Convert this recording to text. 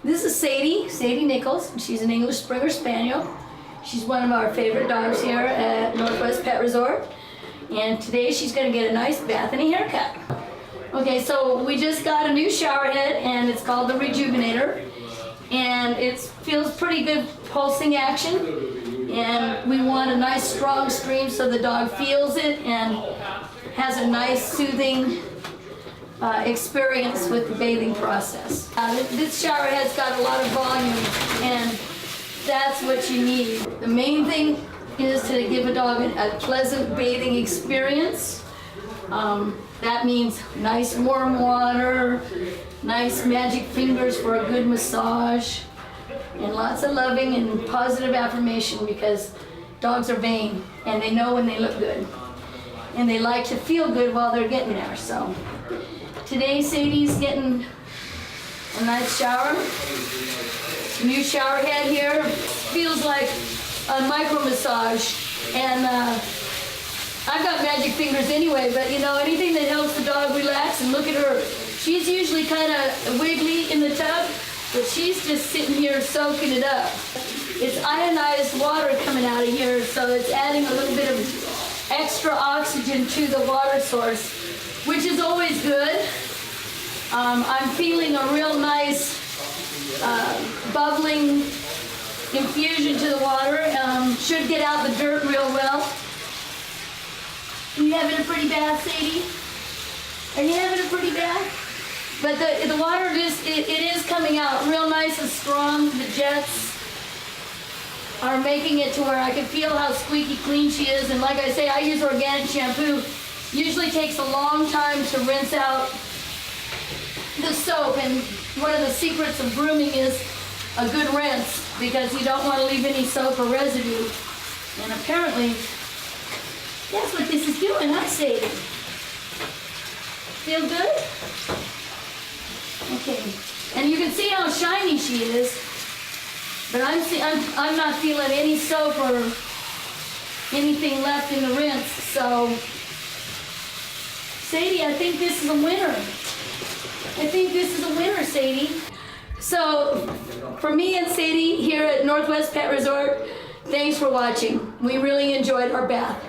This is Sadie Nichols. She's an English Springer Spaniel. She's one of our favorite dogs here at Northwest Pet Resort. And today she's going to get a nice bath and a haircut. Okay, so we just got a new shower head and it's called the Rejuvenator. And it feels pretty good pulsing action. And we want a nice strong stream so the dog feels it and has a nice soothing experience with the bathing process. This shower head's got a lot of volume and that's what you need. The main thing is to give a dog a pleasant bathing experience. That means nice warm water, nice magic fingers for a good massage, and lots of loving and positive affirmation because dogs are vain and they know when they look good. And they like to feel good while they're getting there. So today Sadie's getting a nice shower. New shower head here. Feels like a micro massage. And I've got magic fingers anyway, but you know, anything that helps the dog relax. And look at her. She's usually kind of wiggly in the tub, but she's just sitting here soaking it up. It's ionized water coming out of here, so it's adding a little bit of extra oxygen to the water source, which is always good. I'm feeling a real nice bubbling infusion to the water. Should get out the dirt real well. Are you having a pretty bath, Sadie? Are you having a pretty bath? But the water it is coming out real nice and strong. The jets are making it to where I can feel how squeaky clean she is. And like I say, I use organic shampoo. Usually takes a long time to rinse out the soap. And one of the secrets of grooming is a good rinse because you don't want to leave any soap or residue. And apparently, that's what this is doing, huh, Sadie? Feel good? Okay. And you can see how shiny she is. But I'm not feeling any soap or anything left in the rinse. So, Sadie, I think this is a winner. I think this is a winner, Sadie. So, for me and Sadie here at Northwest Pet Resort, thanks for watching. We really enjoyed our bath.